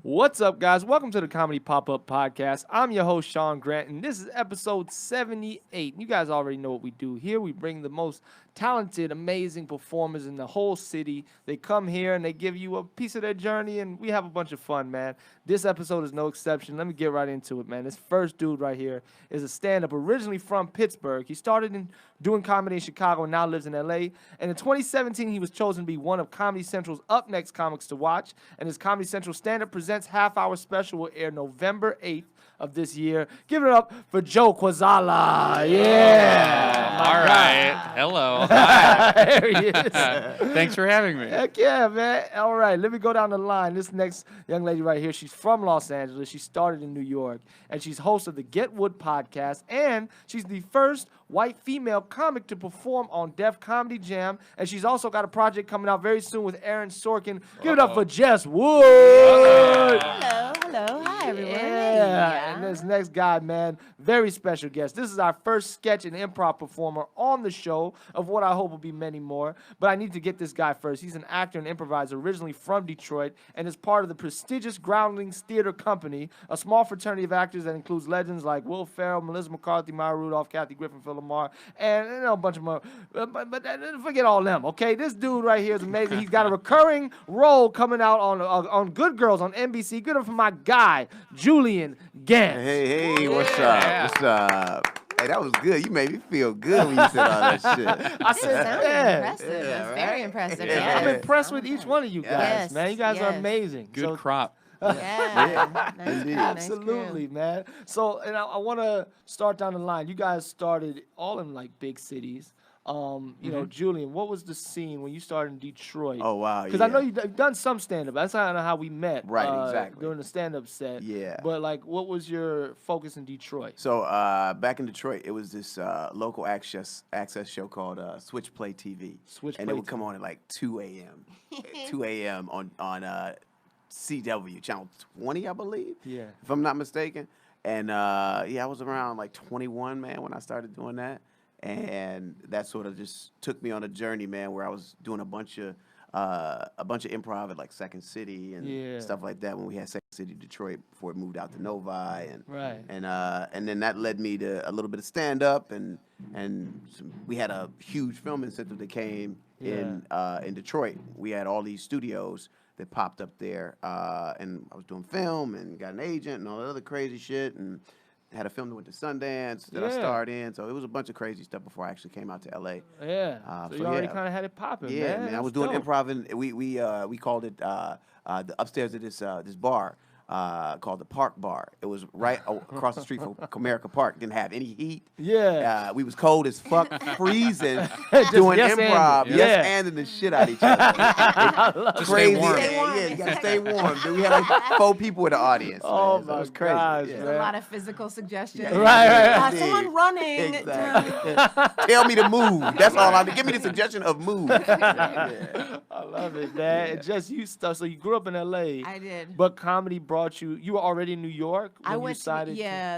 What's up, guys? Welcome to the Comedy Pop-Up Podcast. I'm your host, Sean Grant, and this is episode 78. You guys already know what we do here. We bring the most talented, amazing performers in the whole city. They come here and they give you a piece of their journey, and we have a bunch of fun, man. This episode is no exception. Let me get right into it, man. This first dude right here is a stand-up originally from Pittsburgh. He started doing comedy in Chicago and now lives in L.A. And in 2017, he was chosen to be one of Comedy Central's Up Next comics to watch, and his Comedy Central stand-up presents half-hour special will air November 8th of this year. Give it up for Joe Kwaczala. Yeah. All right. Hello. Hi. There he is. Thanks for having me. Heck yeah, man. All right, let me go down the line. This next young lady right here, she's from Los Angeles. She started in New York, and she's host of the Get Wood podcast, and she's the first white female comic to perform on Def Comedy Jam, and she's also got a project coming out very soon with Aaron Sorkin. Give it up for Jess Wood. Hello. Hi, everyone. Yeah. And this next guy, man, very special guest. This is our first sketch and improv performer on the show of what I hope will be many more. But I need to get this guy first. He's an actor and improviser originally from Detroit and is part of the prestigious Groundlings Theater Company, a small fraternity of actors that includes legends like Will Ferrell, Melissa McCarthy, Maya Rudolph, Kathy Griffin, Phil Lamar, and a bunch of more. But forget all them, okay? This dude right here is amazing. He's got a recurring role coming out on Good Girls on NBC. Good for my guy, Julian Gant. Hey, what's up? What's up? Hey, that was good. You made me feel good when you said all that shit. I said, yeah. Impressive. That's very impressive. I'm Yes. impressed with each one of you guys, Yes, man. You guys are yes. amazing. Good So- crop. Yeah. Nice crew, nice Absolutely, crew. man. So, and I want to start down the line. You guys started all in like big cities. You know, Julian, what was the scene when you started in Detroit? Oh, wow. Because I know you've done some stand-up. That's kind of how we met. Right, exactly. During the stand-up set. Yeah. But like, what was your focus in Detroit? So back in Detroit, it was this local access show called Switchplay TV. Switchplay And it would TV. come on at like 2 a.m. 2 a.m. on CW, channel 20, I believe. Yeah. If I'm not mistaken. And I was around like 21, man, when I started doing that. And that sort of just took me on a journey, man, where I was doing a bunch of improv at like Second City and stuff like that when we had Second City Detroit before it moved out to Novi, and then that led me to a little bit of stand up and we had a huge film incentive that came in Detroit. We had all these studios that popped up there, and I was doing film and got an agent and all that other crazy shit and had a film that went to Sundance that I starred in. So it was a bunch of crazy stuff before I actually came out to L.A. Yeah. So you already kind of had it popping, Yeah, man. I was doing improv, and we called it the upstairs of this bar called the Park Bar. It was right across the street from Comerica Park. Didn't have any heat. Yeah. We was cold as fuck, freezing, doing improv. Yes-anding the shit out of each other. Just Crazy. stay warm. Yeah, you gotta stay warm. Dude. We had like 4 people in the audience. Oh, man. So my it was crazy. gosh, Yeah. There's a lot of physical suggestions. Right. Someone running. Exactly. Tell me to move. That's all I need. Give me the suggestion of move. Yeah. I love it, man. And just you stuff. So you grew up in L.A. I did. But comedy brought you. You were already in New York when I you went decided.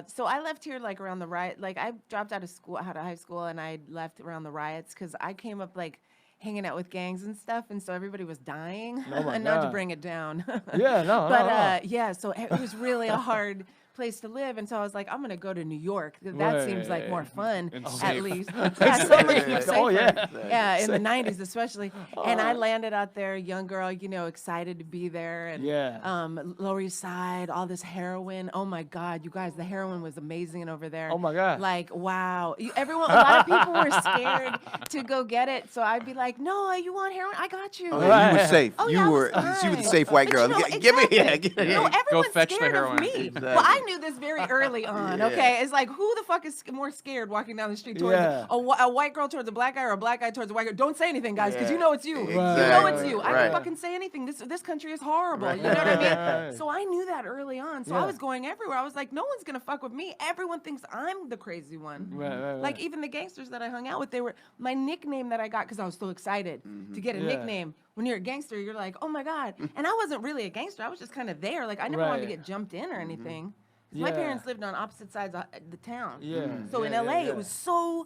so I left here like around the riot. Like I dropped out of high school, and I left around the riots because I came up like hanging out with gangs and stuff, and so everybody was dying. Oh my and not to God. bring it down. Yeah, no. But so it was really a hard place to live, and so I was like, I'm gonna go to New York. That seems like more fun, And at safe. least. Yeah, so much more safer. Oh, yeah. Yeah, in the '90s especially. And I landed out there, young girl, excited to be there, and Lower East Side, all this heroin. Oh my God, you guys, the heroin was amazing over there. Oh my God. Like wow, a lot of people were scared to go get it, so I'd be like, no, you want heroin? I got you. Oh, yeah, you were safe. Oh, you yeah, I were was she was the fine. safe white But girl. Give me exactly. yeah. No, everyone's fetch the scared of heroin. me. Exactly. Well, I knew this very early on. Yeah. Okay, it's like who the fuck is more scared walking down the street towards a white girl towards a black guy or a black guy towards a white girl? Don't say anything, guys, because you know it's you. Exactly. You know it's you. I Right. don't fucking say anything. This country is horrible. You know what I mean? Right. So I knew that early on. So I was going everywhere. I was like, no one's gonna fuck with me. Everyone thinks I'm the crazy one. Right. Like even the gangsters that I hung out with, they were my nickname that I got because I was so excited to get a nickname. When you're a gangster, you're like, oh my God. And I wasn't really a gangster. I was just kind of there. Like I never wanted to get jumped in or anything. My parents lived on opposite sides of the town. So in LA, it was so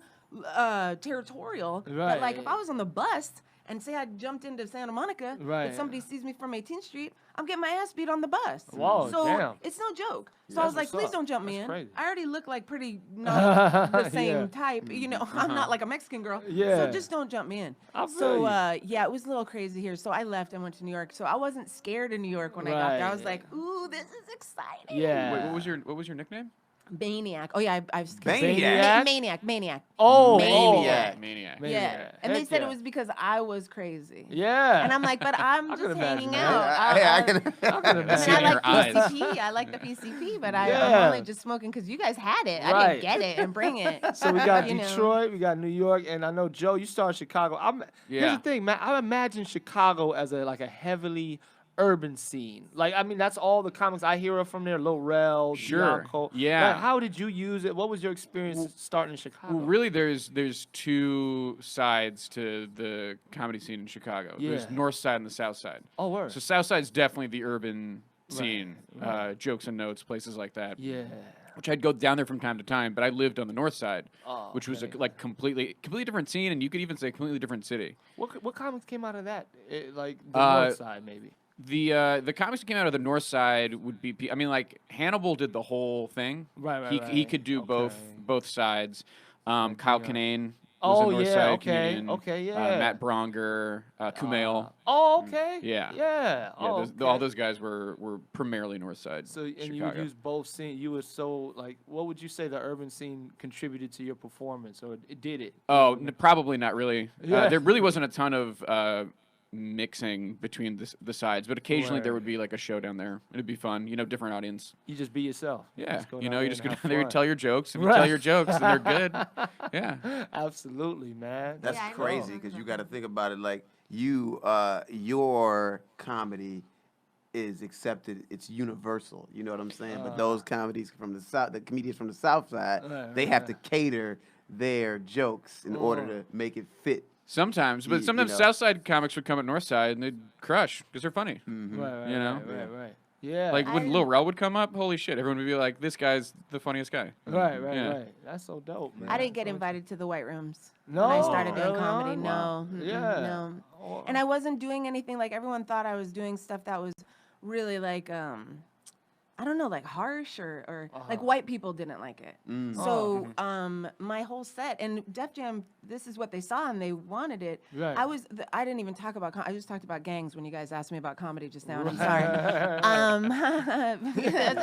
territorial that like if I was on the bus and say I jumped into Santa Monica, Right. and somebody sees me from 18th Street, I'm getting my ass beat on the bus. Whoa, so damn. it's no joke. So Yeah, I was that's like, what's please up. don't jump me That's in. crazy. I already look like pretty not the same Yeah. type. You know, I'm not like a Mexican girl. Yeah. So just don't jump me in. I feel So you. yeah, it was a little crazy here. So I left and went to New York. So I wasn't scared of New York when I got there. I was Right. like, ooh, this is exciting. Yeah. Wait, what was your nickname? Maniac. Oh yeah, I've Maniac? Maniac. Oh, Maniac. Maniac. Man. Yeah. Maniac. And they Heck said yeah. it was because I was crazy. Yeah. And I'm like, but I'm I just could imagine hanging that. out. I can. I could I See mean, it I in like your eyes. PCP. I like the PCP, but I'm Yeah. only just smoking because you guys had it. I Right. didn't get it and bring it. So we got You know. Detroit, we got New York, and I know Joe, you started Chicago. Here's Yeah. the thing, man. I imagine Chicago as a heavily urban scene. Like, I mean, that's all the comics I hear are from there. Lil Rel, Sure. Dion Cole. Yeah. Like, how did you use it? What was your experience starting in Chicago? Well, really, there's two sides to the comedy scene in Chicago. There's Yeah. north side and the south side. Oh, word. So south side's definitely the urban scene, right. jokes and notes, places like that. Yeah. Which I'd go down there from time to time, but I lived on the north side, Oh, which was a okay. completely different scene, and you could even say completely different city. What comics came out of that? Like the north side, maybe. The comics that came out of the north side would be, I mean, like Hannibal did the whole thing. Right, He right. could do Okay. both sides. Kyle Kinane was Oh, a north yeah, side okay, comedian. okay, yeah. Matt Bronger, Kumail. Oh, okay. Yeah. Yeah. Yeah, Oh, all okay. those guys were primarily north side. So, and Chicago. you would use both scene. You were so like, what would you say the urban scene contributed to your performance, or it did it? Oh, probably not really. Yeah. There really wasn't a ton of mixing between the sides, but occasionally there Right. would be like a showdown there. It'd be fun, different audience. You just be yourself. Yeah, Just go you down there just and go have down there, you fun. tell your jokes, and you Right. tell your jokes, and they're good. Yeah. Absolutely, man. That's Yeah, I know. crazy because you got to think about it like your comedy is accepted. It's universal. You know what I'm saying? But those comedies from the south, the comedians from the south side, Right, they right, have to cater their jokes in order to make it fit. Sometimes, but You sometimes know. Southside comics would come at Northside and they'd crush because they're funny. Right, You know? right. Yeah. Like when I- Lil Rel would come up, holy shit, everyone would be like, "This guy's the funniest guy." right. Yeah. That's so dope, man. I didn't get That's so invited to the White Rooms No, when I started doing early comedy. on? No, Wow. mm-mm, Yeah. no. Oh. And I wasn't doing anything like everyone thought I was doing stuff that was really like I don't know, like harsh or like white people didn't like it. So my whole set and Def Jam, this is what they saw and they wanted it. Right. I didn't even talk about I just talked about gangs when you guys asked me about comedy just now. And I'm sorry.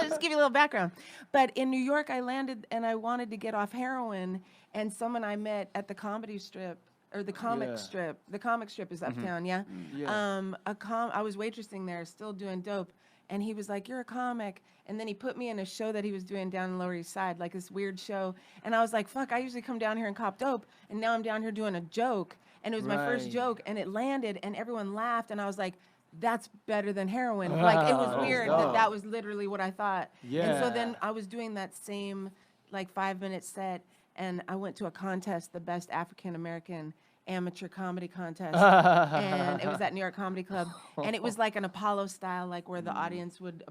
Just give you a little background. But in New York, I landed and I wanted to get off heroin, and someone I met at the comedy strip. Or the comic Yeah. strip. The comic strip is uptown, yeah. Yeah. I was waitressing there, still doing dope, and he was like, "You're a comic," and then he put me in a show that he was doing down in Lower East Side, like this weird show, and I was like, "Fuck!" I usually come down here and cop dope, and now I'm down here doing a joke, and it was my first Right. joke, and it landed, and everyone laughed, and I was like, "That's better than heroin." Like it was That's weird dope. that was literally what I thought. And so Yeah. then I was doing that same like 5-minute set, and I went to a contest, the best African American amateur comedy contest, and it was at New York Comedy Club, and it was like an Apollo style, like where the audience would,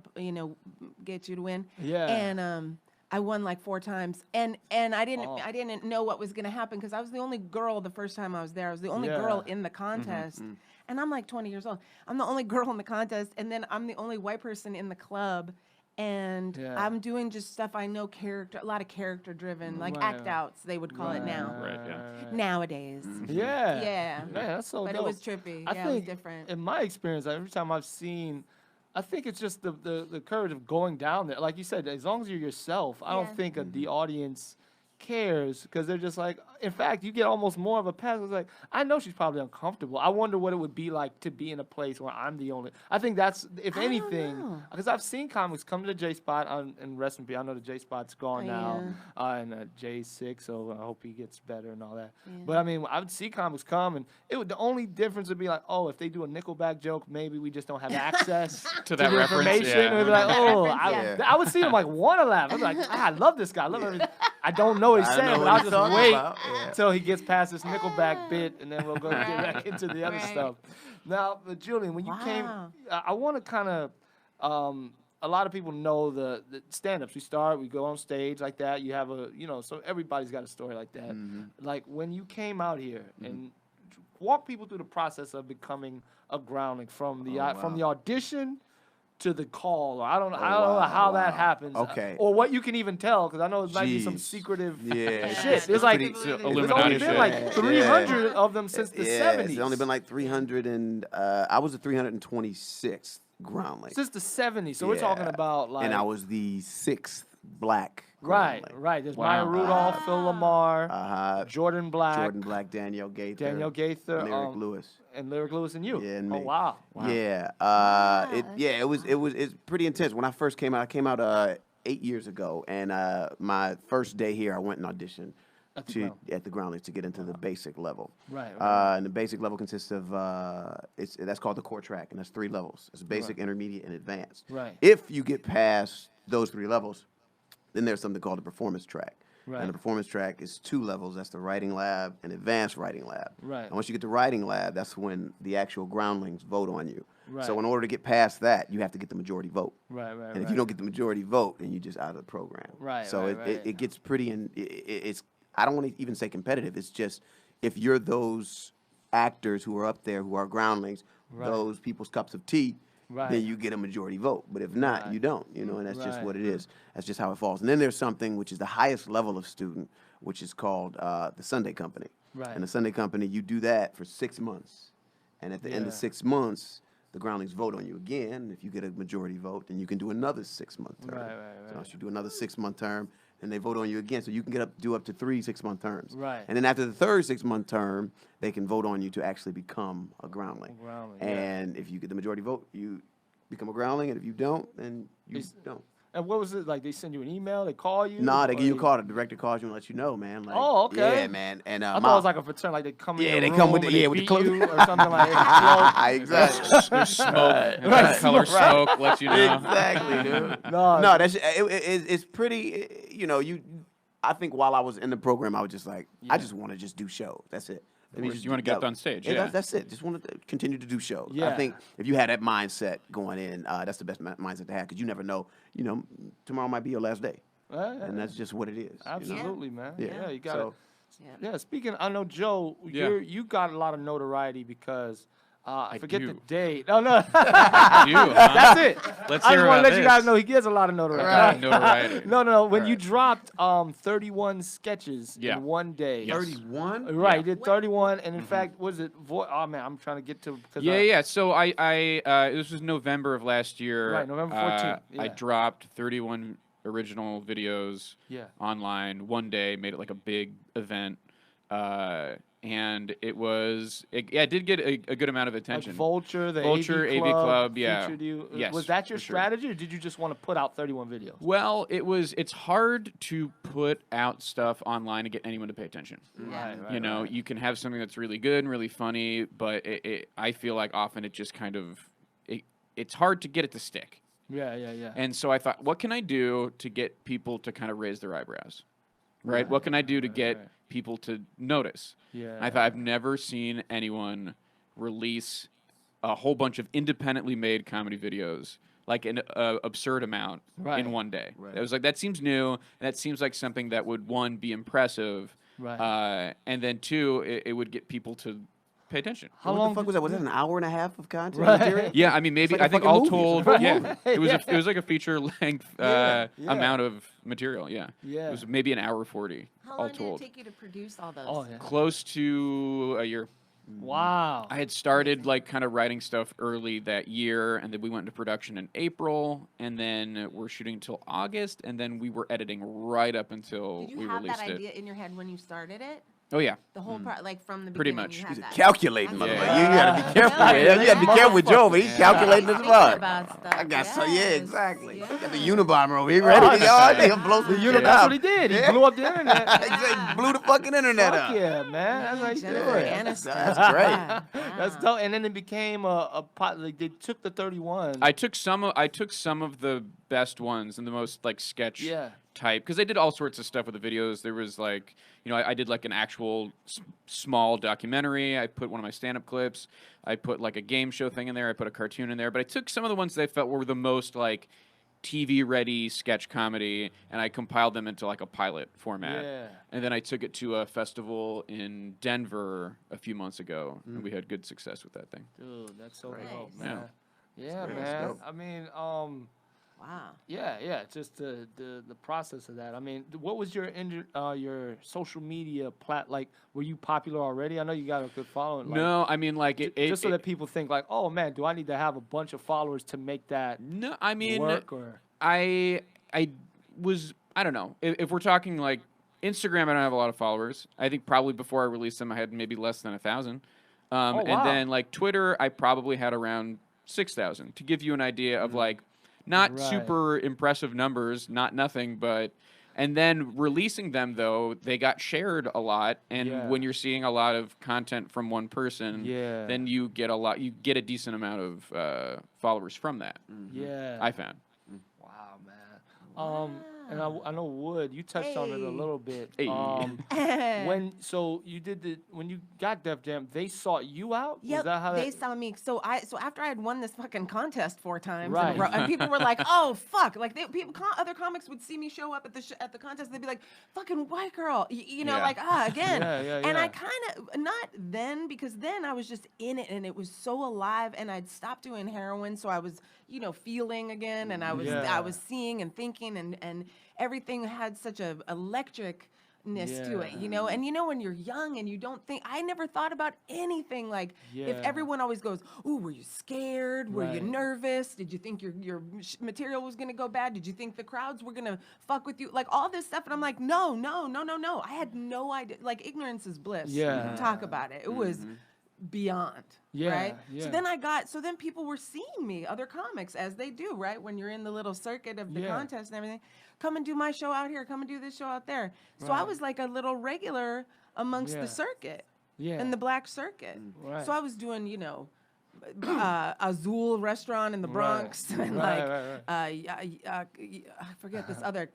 get you to win. Yeah. And I won like 4 times, and I didn't know what was gonna happen because I was the only girl the first time I was there. I was the only girl Yeah. in the contest, and I'm like 20 years old. I'm the only girl in the contest, and then I'm the only white person in the club. And Yeah. I'm doing just stuff I know a lot of character driven, like Right. act outs, they would call it now. Right, yeah. Nowadays. Yeah. Yeah. Man, that's so But dope. it was trippy. I Yeah, think it was different. in my experience, every time I've seen, I think it's just the courage of going down there. Like you said, as long as you're yourself, I Yeah. don't think the audience cares because they're just like, in fact, you get almost more of a pass. It's like, I know she's probably uncomfortable. I wonder what it would be like to be in a place where I'm the only. I think that's, if I don't anything, know. because I've seen comics come to the J Spot and rest in peace. I know the J Spot's gone now, and J6, so I hope he gets better and all that. But I mean, I would see comics come, and the only difference would be like, oh, if they do a Nickelback joke, maybe we just don't have access To that the reference, information. yeah. We'd be like, That oh, reference, I would see him like want to laugh. I'd be like, I love this guy. I love everything. I don't know what he's I know saying, but what I'll he's just talking wait about, yeah. until he gets past this Nickelback bit, and then we'll go get back into the other Right. stuff. Now, Julian, when you came, Wow. I want to kind of, a lot of people know the stand-ups. We start, we go on stage like that. You have so everybody's got a story like that. Like when you came out here and walk people through the process of becoming a Groundling from the audition to the call. Or I don't know how that happens. Okay. Or what you can even tell, because I know it might be some secretive shit. There's Illuminati only been shit. like 300 of them since the 70s. It's only been like 300 and I was the 326th Groundling. Since the 70s. So we're talking about like. And I was the 6th black Right, Groundling. right. There's Maya Rudolph, Phil Lamar, Jordan Black, Danielle Gaither, Lyric Lewis. And Lyric Lewis and you. Yeah, and oh me. wow. Yeah. It's pretty intense. When I first came out, I came out 8 years ago, and my first day here, I went and auditioned at the Groundlings to get into the basic level. Right. And the basic level consists of that's called the core track, and that's 3 levels. It's basic, intermediate, and advanced. Right. If you get past those 3 levels, then there's something called the performance track. Right. And the performance track is 2 levels. That's the writing lab and advanced writing lab. Right. And once you get to writing lab, that's when the actual Groundlings vote on you. Right. So in order to get past that, you have to get the majority vote. Right. And if you don't get the majority vote, then you're just out of the program. Right, So right. it gets pretty, it's, I don't want to even say competitive. It's just, if you're those actors who are up there who are Groundlings, those people's cups of tea, then you get a majority vote. But if not, you don't, and that's just what it is. That's just how it falls. And then there's something which is the highest level of student, which is called the Sunday Company. Right. And the Sunday Company, you do that for 6 months. And at the end of 6 months, the Groundlings vote on you again. If you get a majority vote, then you can do another 6-month term. Right. So once you do another 6-month term, and they vote on you again. So you can do up to 3 6-month terms. Right. And then after the third 6-month term, they can vote on you to actually become a Groundling. Groundling, And if you get the majority vote, you become a Groundling. And if you don't, then you don't. And what was it like? They send you an email? They call you? Nah, they Or give you a call. The director calls you and lets you know, man. Like, Oh, okay. Yeah, man. And I thought it was like a fraternity, like they come in. Yeah, your they room come with and the- they with the beat clothes. you or something like that. Exactly. There's smoke. Color smoke lets you know. Exactly, dude. No, that's it's pretty. I think while I was in the program, I was just like, I just want to just do shows. That's it. Let me course, just you wanna get up on stage, yeah. That's it. Just want to continue to do shows. Yeah. I think if you had that mindset going in, that's the best mindset to have, because you never know. Tomorrow might be your last day, and that's just what it is. Absolutely, man. Yeah. Yeah, you got So- Yeah, speaking, I know Joe, you got a lot of notoriety because I forget the do. date. No, You, huh? that's it. Let's I hear just want about to let you guys this. know he gets a lot of notoriety. Got notoriety. No. When you right. dropped 31 sketches Yeah. in one day. Yes. 31. Right, you did 31, and in fact, was it? Oh man, I'm trying to get to. Yeah. So I this was November of last year. Right, November 14th, I yeah. dropped 31 original videos Yeah. online one day, made it like a big event. And it did get a good amount of Like attention. Vulture, the Vulture, AV AV Club, Club, yeah. featured you. Yes, Was that your for sure. strategy, or did you just want to put out 31 videos? Well, it's hard to put out stuff online and get anyone to pay attention. Right. You can have something that's really good and really funny, but I feel like often it just kind of it's hard to get it to stick. Yeah. And so I thought, what can I do to get people to kind of raise their eyebrows? Right? What can I do to get people to notice? Yeah. I thought, I've never seen anyone release a whole bunch of independently made comedy videos, like an absurd amount in one day. Right. It was like, that seems new, and that seems like something that would, one, be impressive, Right. and then two, it would get people to pay attention. How What long the fuck was that? Was that an hour and a half of content Right. material? Yeah, I mean, maybe like a I think fucking all movie. told, Right. yeah, it was Yeah. it was like a feature length Yeah. amount of material. Yeah, Yeah. it was maybe an hour 40 How all long did it told. take you to produce all those? Oh yeah. Close to a year. Wow. I had started like kind of writing stuff early that year, and then we went into production in April, and then we're shooting until August, and then we were editing right up until Did we you have released that it. idea in your head when you started it? Oh yeah, The whole part, like from the Pretty beginning, much. you He's had that. calculating, That's motherfucker. Yeah. You gotta be careful. Yeah. You gotta be careful with Joe, but he's calculating as Thinking fuck. about stuff. I got yeah, Yes. exactly. Yeah. Got the Unabomber over here ready to go. Nigga blows the shit That's up. what he did. He Yeah. blew up the internet. Exactly. Blew the fucking internet Fuck up. yeah, man. That's how you do Jennifer it. Aniston. That's great. Wow. That's dope. And then it became a pot. Like they took the 31. I took some of the best ones and the most like sketch Yeah. type, because I did all sorts of stuff with the videos. There was like, I did like an actual small documentary. I put one of my stand-up clips. I put like a game show thing in there. I put a cartoon in there. But I took some of the ones that I felt were the most like TV-ready sketch comedy, and I compiled them into like a pilot format. Yeah. And then I took it to a festival in Denver a few months ago, and we had good success with that thing. Dude, that's so Nice. dope, Yeah. man. Yeah, great. man. That's dope. I mean, Wow. yeah, just the process of that. I mean, what was your social media like? Were you popular already? I know you got a good following. Like, No, I mean like just so that people think like, oh man, do I need to have a bunch of followers to make that No, I mean work? Or I don't know. If we're talking like Instagram, I don't have a lot of followers. I think probably before I released them, I had maybe less than 1,000. wow. And then like Twitter, I probably had around 6,000 to give you an idea of like not Right. super impressive numbers, not nothing, but. And then releasing them though, they got shared a lot. And Yeah. when you're seeing a lot of content from one person, Yeah. then you get a decent amount of followers from that. yeah, I found. wow, man. And I know Wood, you touched on it a Hey. little bit. Hey. When you got Def Jam, they sought you out. Yep, Was that how they that? saw me. So after I had won this fucking contest 4 times, Right. in a row, and people were like, "Oh fuck!" Like other comics would see me show up at the contest, they'd be like, "Fucking white girl," you know, Yeah. like again. Yeah, And yeah. I kind of not then because then I was just in it and it was so alive, and I'd stopped doing heroin, so I was feeling again, and I was seeing and thinking, and everything had such a electricness to it, Yeah. and when you're young and you don't think, I never thought about anything like if Yeah. everyone always goes, "Ooh, were you scared? Were you Right. nervous? Did you think your material was gonna go bad? Did you think the crowds were gonna fuck with you?" Like all this stuff, and I'm like, no. I had no idea. Like ignorance is bliss. Yeah. Talk about it. It was beyond. Yeah, Right. yeah. So then people were seeing me, other comics, as they do, right? When you're in the little circuit of the Yeah. contest and everything, come and do my show out here. Come and do this show out there. So I Right. was like a little regular amongst Yeah. the circuit. Yeah. In the black circuit. Right. So I was doing, Azul restaurant in the Bronx, and Right. I forget this other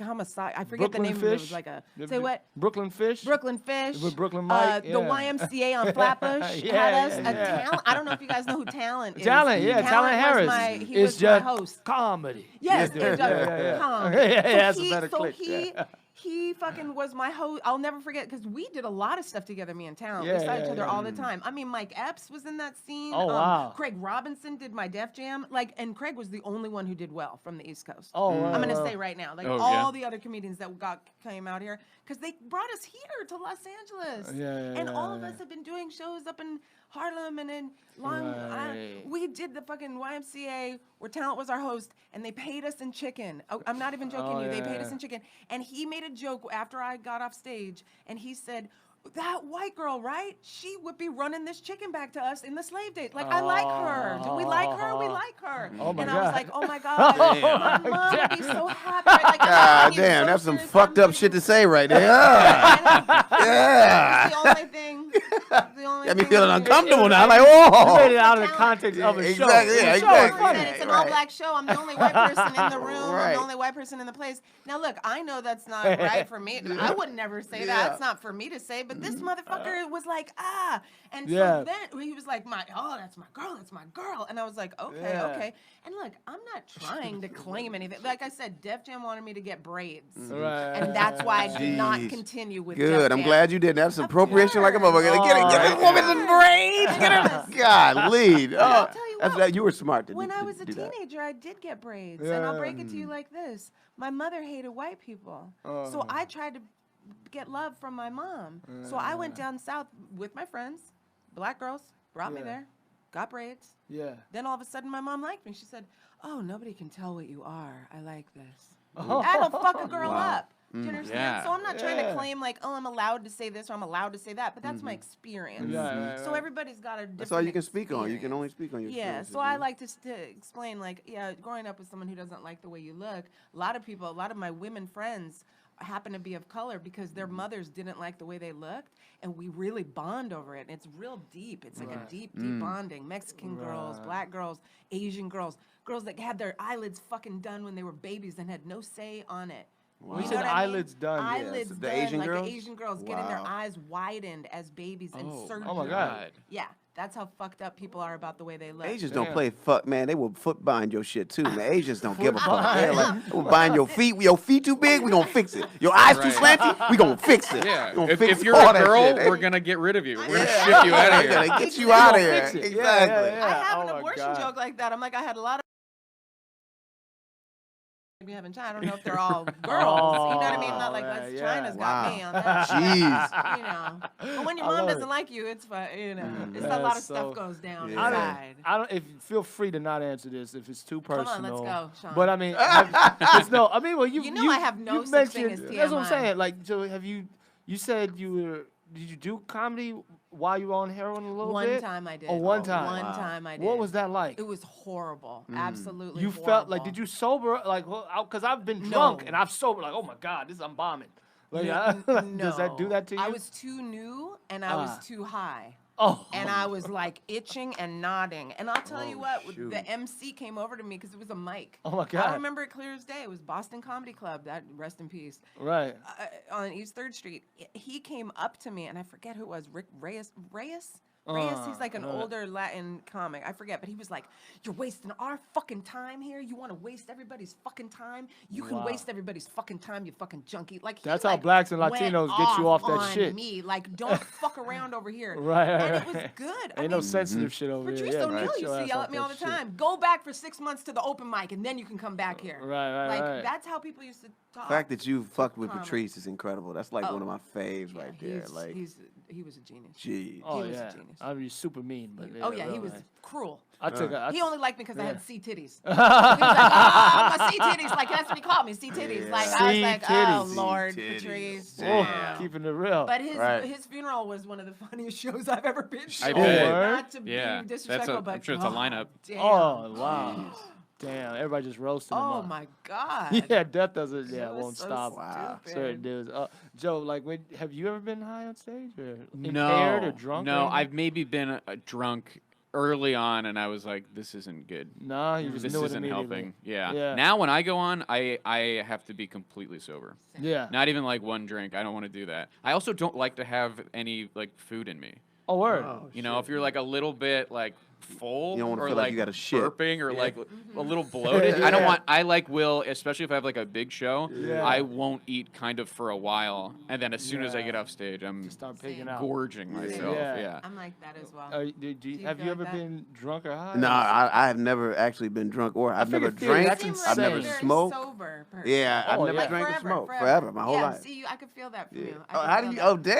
homicide. I forget Brooklyn the name of it. It Fish? was like a The- say the what? Brooklyn Fish. Brooklyn Fish. With Brooklyn Mike, The yeah. YMCA on Flatbush Yeah, had us. yeah. Talent. I don't know if you guys know who Talent is. Talent, yeah, Talent Harris. He It's was my just host. comedy. Yes, Yeah, yeah. comedy. Yeah, that's a he, better so click. he, Yeah. he fucking was my host. I'll never forget because we did a lot of stuff together, me and Talent. Yeah, We saw each yeah, other yeah. all the time. I mean, Mike Epps was in that scene. Oh, wow. Craig Robinson did my Def Jam. And Craig was the only one who did well from the East Coast. Oh, I'm gonna wow. say right now, Oh, all yeah. the other comedians that came out here, because they brought us here to Los Angeles. Yeah, and all of yeah. us have been doing shows up in Harlem and in Long. Right. We did the fucking YMCA where Talent was our host, and they paid us in chicken. Oh, I'm not even joking you. They paid us in chicken. And he made a joke after I got off stage, and he said, "That white girl, right? She would be running this chicken back to us in the slave days. Like, I like her. Do we like her? We like her." Oh, my and I was God. like, "Oh my God, my mom would be so happy." Right? Like, God he's damn, so that's some serious, fucked I'm up shit to serious. say right there. Yeah. Yeah. It's the only thing. The only Got me thing feeling I'm doing. uncomfortable now. Like, You made it oh. out of the context of a show. Exactly, yeah, The show is exactly. funny. Said it's an Right. all-black show. I'm the only white person in the room. I'm Right. the only white person in the place. Now, look, I know that's not right for me. I would never say that. Yeah. It's not for me to say. But this motherfucker was like, and Yeah. so then he was like, that's my girl. That's my girl. And I was like, okay, Yeah. okay. And look, I'm not trying to claim anything. Like I said, Def Jam wanted me to get braids, Right. and that's why I did not Jeez. continue with. Good. Def I'm Jam. glad you did. That's Of appropriation like a course. motherfucker. Get this woman some braids. Get her. God, lead. I'll tell you what. You were smart to When do, I to was a do that. teenager, I did get braids, and I'll break it to you like this: my mother hated white people, so I tried to get love from my mom. So I went down south with my friends, black girls, brought me Yeah. there, got braids. Yeah. Then all of a sudden, my mom liked me. She said, "Oh, nobody can tell what you are. I like this." Oh. That'll fuck a girl up. Do you understand? Yeah. So I'm not trying Yeah. to claim like, oh, I'm allowed to say this or I'm allowed to say that, but that's my experience. Yeah, right, So right. everybody's got a different. That's all you can speak on. You can experience. only speak on your Yeah, experiences, so I man. like to explain, like, growing up with someone who doesn't like the way you look, a lot of my women friends happen to be of color because their mothers didn't like the way they looked, and we really bond over it. And it's real deep. It's like a deep bonding. Mexican girls, black girls, Asian girls, girls that had their eyelids fucking done when they were babies and had no say on it. When you You said know what I mean? eyelids done. Eyelids the done, Asian like girls? the Asian girls getting their Wow. eyes widened as babies and surgery. Oh my God. Yeah, that's how fucked up people are about the way they look. Asians Damn. don't play fuck, man. They will foot bind your shit too, man. Asians don't give a fuck. They're like, we'll bind your feet. Your feet too big, we gonna fix it. Your eyes too Right. slanty, we gonna fix it. Yeah. We gonna If, fix if you're all a that girl, shit. we're gonna get rid of you. We're gonna Yeah. ship you out of They gotta here. get you out of here. Fix it. Exactly. Yeah. I have Oh an my abortion God. joke like that. I'm like, I had a lot of we haven't China. I don't know if they're all girls. You know what I mean? Not like Oh, that's yeah. China's Wow. got me on that. Jeez. You know, but when your I mom love doesn't it. like you, it's fine. You know, it's a That's lot of so- stuff goes down Yeah. inside. I don't. If feel free to not answer this if it's too Come personal. on, let's go, Sean. But I mean, no. I mean, well, you You know I have no you such thing mentioned- as That's what I'm TMI. saying. Like, so have you? You said you were. Did you do comedy while you were on heroin a little One bit? time I did. Oh, one time. One Wow. time I did. What was that like? It was horrible. Absolutely. You horrible. felt like? Did you sober? Like, because I've been drunk No. and I've sober. Like, oh my God, I'm bombing. Like, No. does that do that to you? I was too new and I was too high. Oh. And I was like itching and nodding. And I'll tell you Oh, what, shoot. the MC came over to me because it was a mic. Oh my God. I remember it clear as day. It was Boston Comedy Club. That rest in peace. Right. On East 3rd Street. He came up to me and I forget who it was. Rick Reyes. He's like an older Latin comic. I forget, but he was like, "You're wasting our fucking time here. You want to waste everybody's fucking time? You can Wow. waste everybody's fucking time, you fucking junkie." Like he, That's how like, blacks and went Latinos get you off that on shit. Me, like, don't fuck around over here. Right. And it was good. Ain't no sensitive shit over Patrice here. Yeah, O'Neal get used your to ass yell off at me that all the shit. time. Go back for 6 months to the open mic, and then you can come back here. Right, Like right. that's how people used to talk. The fact that you fucked with Comic. Patrice is incredible. That's like Oh, one of my faves right there. Like, he was a genius. jeez. Oh was a yeah. genius. I mean, super mean, but Oh yeah, he real was nice. cruel. I He only liked me because I yeah. had C titties. He was like, "Oh, my C titties!" Like that's what he called me, C titties. Yeah. Like I was C like, titties. "Oh Lord, C-titties. Patrice." Oh, Yeah. keeping it real. But Right. his funeral was one of the funniest shows I've ever been to. I Oh, bet. word? Not to Yeah, be that's disrespectful, but I'm sure it's a God lineup. Damn. Oh wow. Damn, everybody just roasting him Oh up. my God. Yeah, death doesn't. Yeah, It was won't so stop. Wow. Certain dudes. Joe, like, have you ever been high on stage or No, impaired or drunk? no, or I've maybe been drunk early on, and I was like, "This isn't good. Nah, you just This knew it isn't immediately. helping." Yeah. Yeah. Now when I go on, I have to be completely sober. Yeah. Not even like one drink. I don't want to do that. I also don't like to have any like food in me. Oh, word. You know, if you're like a little bit like full You don't wanna or feel like you gotta shit. burping or like a little bloated. I don't Yeah. want. I like will, especially if I have like a big show. Yeah. I won't eat kind of for a while, and then as soon as I Yeah. get off stage, I'm Start picking out. gorging myself. Yeah. Yeah. I'm like that as well. Have feel you ever like that? been drunk or high? No, I have never actually been drunk or I've never figured theory, drank. that's I've never insane. Very smoked. sober person. Yeah, I've Oh, never yeah. drank or Forever, smoked forever, my whole yeah, life. see, I could feel that from Yeah. you. I Oh, could how feel do you? that. Oh, damn.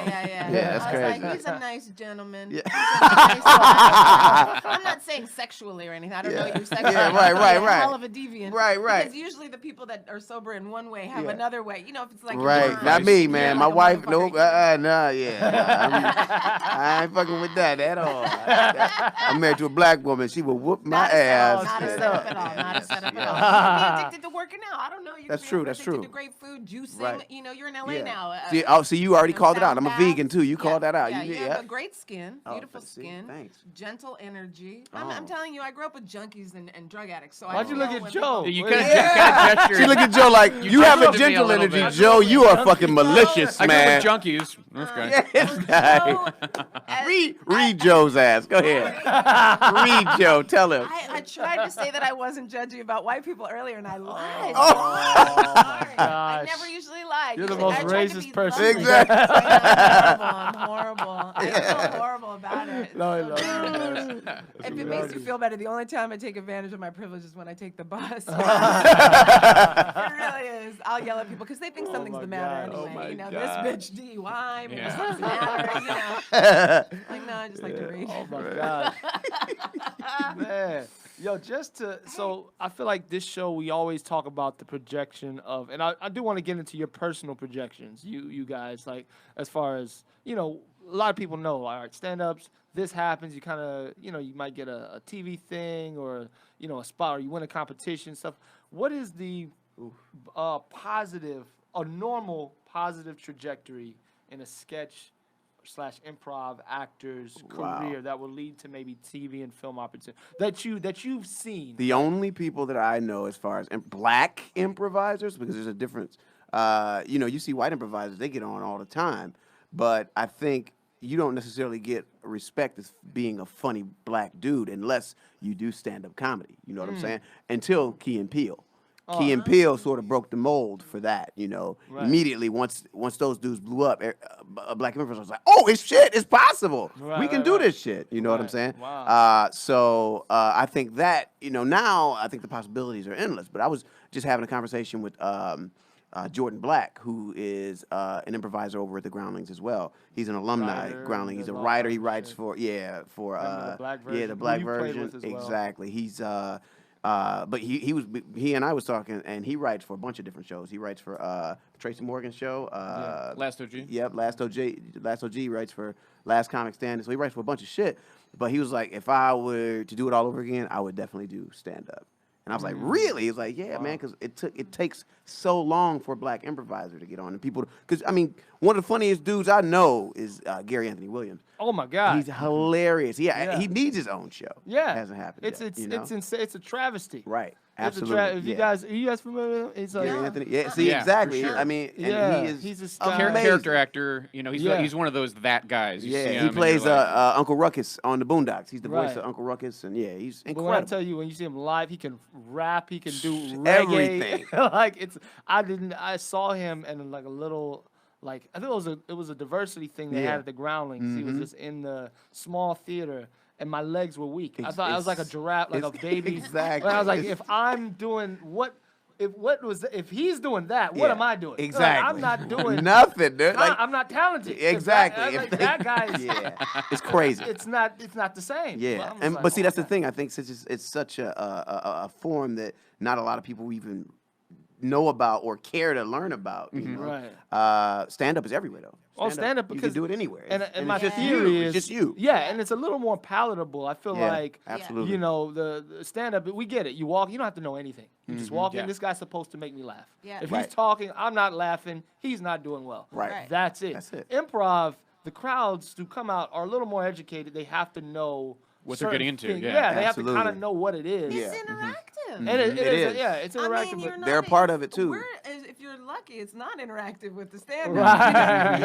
Yeah. Yeah, that's I was crazy. like, he's a nice gentleman. Yeah. He's a nice guy. I'm not saying sexually or anything. I don't know Yeah. you sexually. Yeah, You right, could be right, a right. Hell of a deviant. Right, right. Because usually the people that are sober in one way have Yeah. another way. You know, if it's like Right, you're not me, you're man. like My a wife, motherfucker. nope, nah, yeah. I ain't fucking with that at all. I'm married to a black woman. She will whoop my Not a ass. setup, not a Yeah. setup at all. Not a setup at Yeah. all. You can be addicted to working out. I don't know. You That's can true, be that's addicted true. to great food, juicing. Right. You know, you're in LA Yeah. now. See, you already know, called it out. I'm a South vegan Bath. too. You Yeah, called that out. Yeah, You you did, have yeah. a great skin, Oh, beautiful see, skin, thanks. gentle energy. Oh. I'm telling you, I grew up with junkies and drug addicts. So Why'd I you feel look at when Joe? people- You Wait, kind of Yeah. gestured. She look at Joe like, you have a gestured to me a gentle little energy, bit. Joe. You are fucking malicious, I grew man. up with junkies. Okay. This guy. Joe, Read Joe's ass. Go ahead. Read Joe. Tell him. I tried to say that I wasn't judgy about white people earlier, and I lied. Oh, Sorry. I gosh. never usually lie. You're the Usually most I tried to racist be person. lovely. Exactly. I'm horrible. I feel horrible about it. No, It's no, so no, bad. no. If it makes you feel better, the only time I take advantage of my privilege is when I take the bus. It really is. I'll yell at people because they think something's my the matter God. Oh anyway. my You know, God. this bitch DUI, maybe Yeah. something's the matter. You know, like no, I just like to read. Oh my god, man. Yo, so I feel like this show we always talk about the projection of, and I do want to get into your personal projections, you guys, like as far as a lot of people know, all right, stand-ups, this happens, you kind of, you might get a TV thing or a spot or you win a competition stuff. What is the normal positive trajectory in a sketch / improv actor's Wow. career that will lead to maybe TV and film opportunity that you've seen? The only people that I know as far as black improvisers, because there's a difference. You see white improvisers, they get on all the time, but I think you don't necessarily get respect as being a funny black dude unless you do stand-up comedy. You know what I'm saying? Until Key and Peele. Key and Peele sort of broke the mold for that, Right. Immediately, once those dudes blew up, a black improviser was like, "Oh, it's shit! It's possible. We can do this shit." You know what I'm Right. saying? Wow. So I think that now I think the possibilities are endless. But I was just having a conversation with Jordan Black, who is an improviser over at the Groundlings as well. He's an alumni Writer, Groundling. He's a does all writer. He kinds of writes shit. for Remember the black version? the Who black you played version. with as well. Exactly. He's but he and I was talking, and he writes for a bunch of different shows. He writes for Tracy Morgan's show. Last OG. Yep, Last OG writes for Last Comic Stand. So he writes for a bunch of shit. But he was like, if I were to do it all over again, I would definitely do stand up. And I was like, really? He's like, yeah, man, because it takes so long for a black improviser to get on, and people, because one of the funniest dudes I know is Gary Anthony Williams. Oh my God. He's hilarious. Yeah. He needs his own show. Yeah, it hasn't happened. It's yet, it's a travesty. right. It's Absolutely. If you guys, are you guys familiar? It's like Gary Anthony. Yeah. See, Yeah, for exactly. sure. And Yeah, he is. he's a star. amazing. Character actor. He's Yeah. he's one of those that guys. You see Yeah, him he and plays you're like, Uncle Ruckus on the Boondocks. He's the voice Right. of Uncle Ruckus, and yeah, he's But incredible. when I tell you, when you see him live, he can rap, he can do reggae. Everything. I saw him in like a little, like I think it was a diversity thing they Yeah. had at the Groundlings. He was just in the small theater, and my legs were weak. I thought I was like a it's- giraffe, like a baby. Exactly. And I was like, if I'm doing if he's doing that, what Yeah, am I doing? Like, Exactly. I'm not doing. nothing, dude. Like, I'm not talented. exactly. Like, that guy is. yeah, it's crazy. It's not the same. Yeah, I'm just and like, but see, oh that's my the thing. I think since it's such a form that not a lot of people even know about or care to learn about. You know? Right. Stand up is everywhere though. Oh, stand-up, you because- can do it anywhere. And my it's just theory you. is It's just you. Yeah, and it's a little more palatable. I feel Yeah, like absolutely. you know the stand up. We get it. You walk. You don't have to know anything. You just walk Yeah. in. This guy's supposed to make me laugh. Yeah. If Right. he's talking, I'm not laughing. He's not doing well. Right. Right. That's it. That's it. Improv. The crowds who come out are a little more educated. They have to know What they're certain getting into, things. yeah. they have to kind of Absolutely. know what it is. Yeah. It's interactive. And it It is. is. Yeah, it's interactive. I mean, you're but- not, They're a part of it, too. If you're lucky, it's not interactive with the stand-up. Right. Like,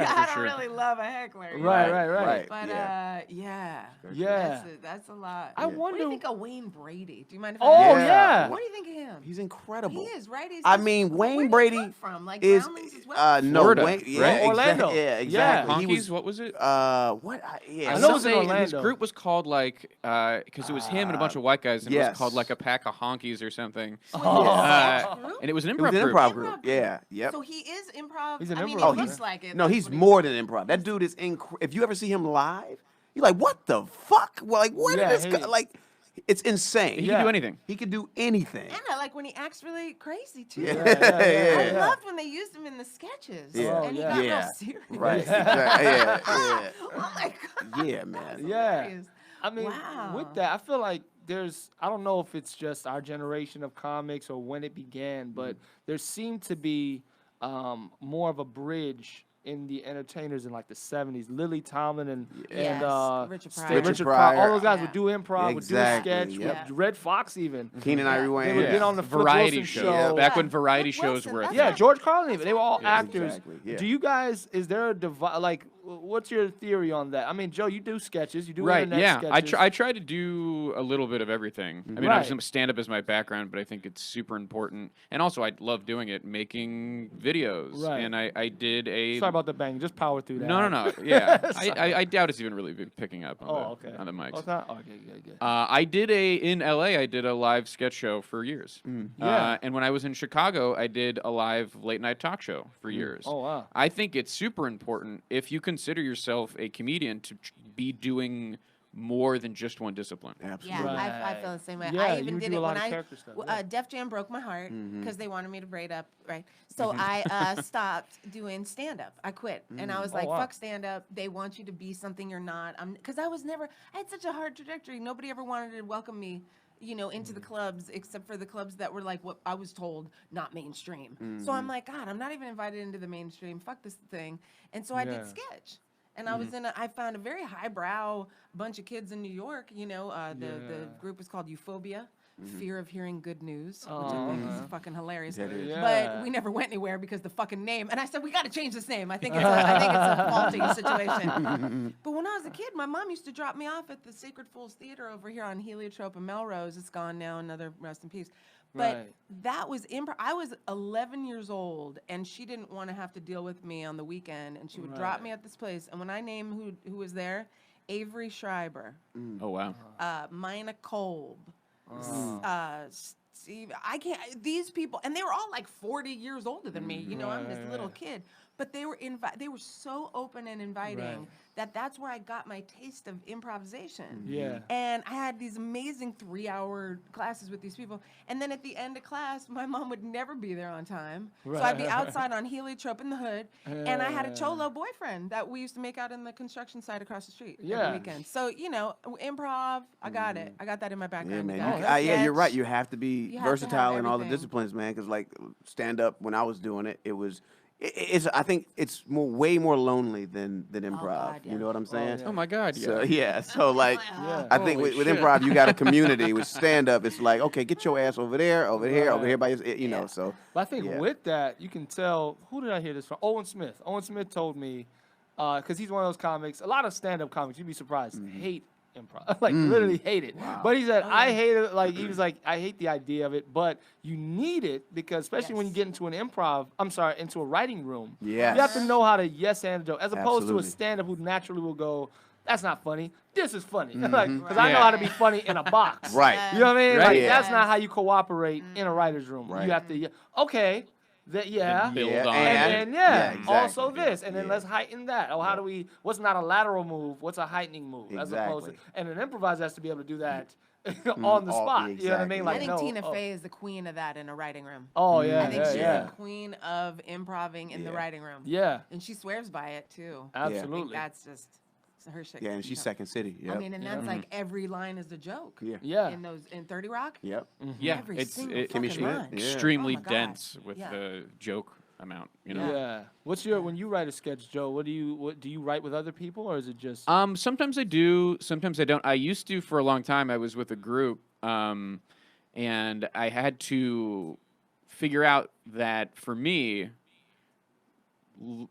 I don't sure. really love a heckler. you Right, know? right. But yeah. Yeah. that's a lot. I What do wonder. you think of Wayne Brady? Do you mind if Oh, I ask? yeah. What do you think of him? He's incredible. He is, right? He's I just- mean, where Wayne did he Brady come from? Like is Groundlings as well? no Florida, Wayne, yeah, right? Orlando. Yeah, exactly. Honkies, He was what was it? what? Yeah, I know Some it's in say his Orlando. group was called like because it was him and a bunch of white guys, and it yes. was called like a pack of honkies or something. Group? And it was an It was improv an group. improv group. Yeah, yep. So he is improv. He's an I mean, improv it guy. looks like it. No, That's he's what he- more than improv. That dude is if you ever see him live, you're like, what the fuck? Well, like, where Yeah, did this he- go? Like, it's insane. He Yeah. can do anything. He could do anything. And I like when he acts really crazy too. Yeah, I yeah. loved when they used him in the sketches. Yeah. And he Oh, got yeah. real serious. Right. Exactly. Yeah. Oh my god. Yeah, man. Yeah. Hilarious. I mean, Wow. with that, I feel like I don't know if it's just our generation of comics or when it began, but there seemed to be more of a bridge in the entertainers in like the 70s. Lily Tomlin and Yes, Richard Sta- Pryor. Richard Pryor. All Pryor. those guys Yeah. would do improv, would do a Exactly, sketch. yep. With Red Fox even. Keenan Ivory Yeah. Wayne. They would yeah. get on the Flip Variety Wilson shows. show. Back when Yeah. variety Flip shows Wilson, were a that's Yeah, thing. right. George Carlin even. They were all Yeah, actors. exactly, yeah. Do you guys, is there a like, what's your theory on that? I mean, Joe, you do sketches. You do Right, internet yeah. sketches. I try to do a little bit of everything. I mean, Right. obviously, stand-up is my background, but I think it's super important. And also, I love doing it, making videos. Right. And I did a... Sorry about the bang. Just power through that. No. Yeah. Sorry. I doubt it's even really been picking up on, Oh, the, okay. on the mics. Oh, it's not? Okay, good. I did in LA, I did a live sketch show for years. Yeah. And when I was in Chicago, I did a live late night talk show for years. Oh, wow. I think it's super important if you consider yourself a comedian to be doing more than just one discipline. Absolutely. Yeah, I Right. feel the same way. Yeah, I you even would did do a it lot when of character stuff, Def Jam broke my heart Mm-hmm. because they wanted me to braid up, right? So I stopped doing stand up. I quit, and I was like, wow. "Fuck stand up. They want you to be something you're not." Because I had such a hard trajectory. Nobody ever wanted to welcome me, into the clubs except for the clubs that were like what I was told not mainstream. So I'm like, God, I'm not even invited into the mainstream. Fuck this thing. And so I Yeah. did sketch. And I was I found a very highbrow bunch of kids in New York. You know, the group was called Euphobia. Fear of hearing good news, which I think is fucking hilarious. But we never went anywhere because the fucking name. And I said, we got to change this name. I think it's a faulty situation. But when I was a kid, my mom used to drop me off at the Sacred Fools Theater over here on Heliotrope and Melrose. It's gone now, another rest in peace. But that was I was 11 years old, and she didn't want to have to deal with me on the weekend, and she would drop me at this place. And when I name who was there, Avery Schreiber, Oh wow. Mina Kolb, Steve, these people, and they were all like 40 years older than me. You know, I'm this little kid, but they were they were so open and inviting that's where I got my taste of improvisation. Yeah. And I had these amazing 3-hour classes with these people. And then at the end of class, my mom would never be there on time. So I'd be outside on Heliotrope in the hood. And I had a cholo boyfriend that we used to make out in the construction site across the street every weekend. So, you know, improv, I got it. I got that in my background. Yeah, man. You're right. You have to be You have to versatile have in all the everything. disciplines, man. Because like stand up, when I was doing it, it was. I think it's way more lonely than improv. God, yeah. You know what I'm saying? Oh my God. So Yeah. so like I think Holy with shit. improv you got a community. With stand up, it's like, okay, get your ass over here, over here by you know. So But I think with that, you can tell. Who did I hear this from? Owen Smith. Owen Smith told me, because he's one of those comics. A lot of stand-up comics, you'd be surprised, hate improv, like literally hate it. But he said, I hate it. Like he was like, I hate the idea of it, but you need it because especially when you get into into a writing room, you have to know how to yes and joke, as opposed to a stand-up who naturally will go, that's not funny. This is funny. Like, because I know how to be funny in a box. right. You know what I mean? Right. Like, Yeah. that's not how you cooperate in a writer's room. Right. You have to, okay, And build Yeah, on and it. then, exactly. also this, and then let's heighten that. Oh, how do we, what's not a lateral move? What's a heightening move? As opposed to, Exactly. and an improviser has to be able to do that on the spot. You know what I mean? exactly. Like, I think no, Tina Fey is the queen of that in a writing room. Oh, yeah, I think she's yeah. the queen of improving in the writing room. Yeah, And she swears by it, too. absolutely. I think that's just her shit. Yeah, and she's Second City. Yep. I mean, and that's like every line is a joke. Yeah. Yeah. In 30 Rock. Yep. Yeah. Every It's single it, fucking Kimmy Schmidt, line. yeah. extremely Oh my God. dense with Yeah. the joke amount. You know. Yeah. What's your, when you write a sketch, Joe, what do you write with other people, or is it just? Sometimes I do, sometimes I don't. I used to for a long time. I was with a group, and I had to figure out that for me,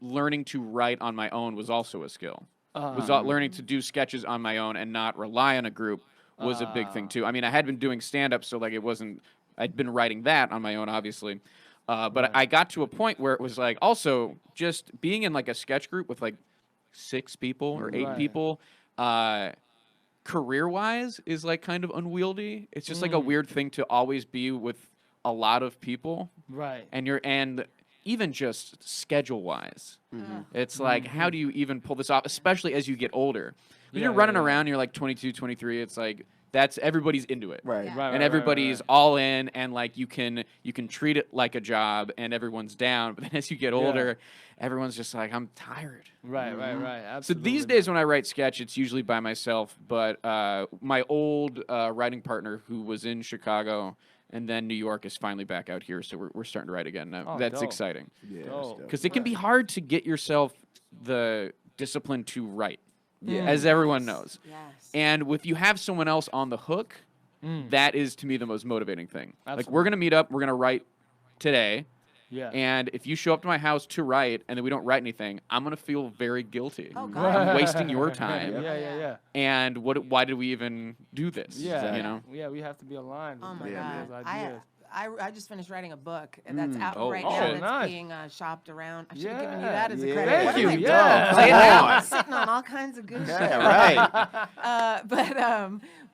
learning to write on my own was also a skill. Was learning to do sketches on my own and not rely on a group was a big thing too. I mean, I had been doing stand up, so like it wasn't. I'd been writing that on my own, obviously. But I got to a point where it was like also just being in like a sketch group with like 6 people or 8 people, career-wise is like kind of unwieldy. It's just like a weird thing to always be with a lot of people, Right. and even just schedule-wise, it's like how do you even pull this off, especially as you get older? When you're running around, you're like 22, 23. It's like that's everybody's into it. Right. Yeah. Right, And everybody's all in, and like you can treat it like a job, and everyone's down. But then as you get older, everyone's just like, I'm tired. Right. So Absolutely. these days when I write sketch, it's usually by myself. But my old writing partner, who was in Chicago and then New York, is finally back out here. So we're starting to write again now. Oh, That's dope. exciting Yeah. Dope. because it can be hard to get yourself the discipline to write, Yeah. as everyone knows. Yes. And if you have someone else on the hook, that is to me the most motivating thing. Like Absolutely. we're gonna meet up, we're gonna write today, Yeah. and if you show up to my house to write and then we don't write anything, I'm gonna feel very guilty. Oh, God. I'm wasting your time. Yeah. And why did we even do this? Yeah. You know. Yeah, we have to be aligned. Oh with my Yeah, those God. ideas. I just finished writing a book and that's out Oh, right oh, now. That's nice. being shopped around. I should have given you Yeah. that as a Yeah. credit. Thank What am you. I doing? Yeah. Say it I'm now. sitting on all kinds of good shit. Yeah, right.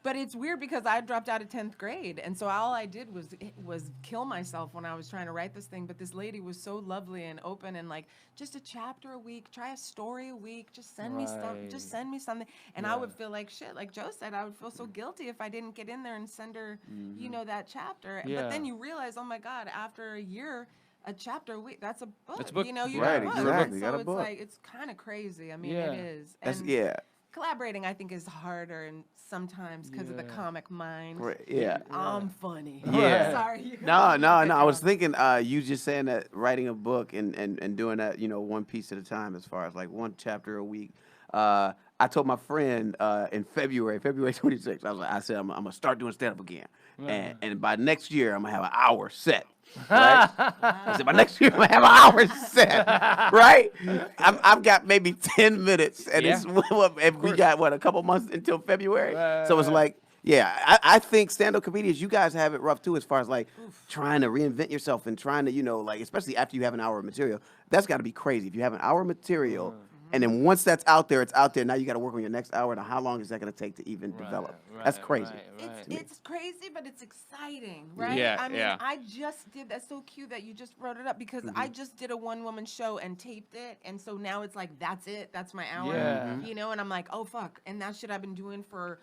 But it's weird because I dropped out of 10th grade, and so all I did was kill myself when I was trying to write this thing. But this lady was so lovely and open, and like just a chapter a week, try a story a week, just send me stuff, Right. just send me something. And I would feel like shit, like Joe said, I would feel so guilty if I didn't get in there and send her, you know, that chapter. Yeah. But then you realize, oh my God, after a year. A chapter a week, that's a book. That's a book. You know, you Right, got a book. exactly, And got so a it's book. like, it's kind of crazy. I mean, Yeah. it is. That's And yeah. collaborating, I think, is harder and sometimes because of the comic mind. Right, yeah. I'm funny. Yeah. Sorry. you No, gotta no, keep it no. I was down. thinking you just saying that writing a book and doing that, you know, one piece at a time as far as like one chapter a week. I told my friend in February 26th, I said I'm gonna start doing stand up again, and by next year I'm gonna have an hour set. Right? I said by next year I'm gonna have an hour set. Right? I've got maybe 10 minutes, and and we got a couple months until February. So it's like. Yeah, I think stand-up comedians, you guys have it rough too, as far as like trying to reinvent yourself and trying to, like, especially after you have an hour of material. That's got to be crazy. If you have an hour of material, and then once that's out there, it's out there. Now you got to work on your next hour. Now, how long is that going to take to even develop? That's crazy. It's crazy, but it's exciting, right? Yeah, I mean, I just did. That's so cute that you just brought it up because I just did a one-woman show and taped it, and so now it's like that's it. That's my hour. Yeah. And I'm like, oh fuck, and that shit I've been doing for.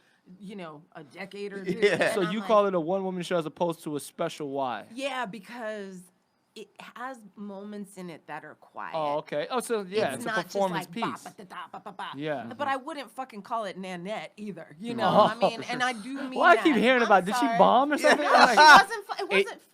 A decade or two. Yeah. So you call it a one-woman show as opposed to a special why? Yeah, because it has moments in it that are quiet. Oh, okay. Oh, so it's a not performance just like, piece. Ba-ba-da-da-ba-ba-ba. Yeah. But I wouldn't fucking call it Nanette either. I mean, and I do mean Well, I that. keep hearing about. Did she bomb or something?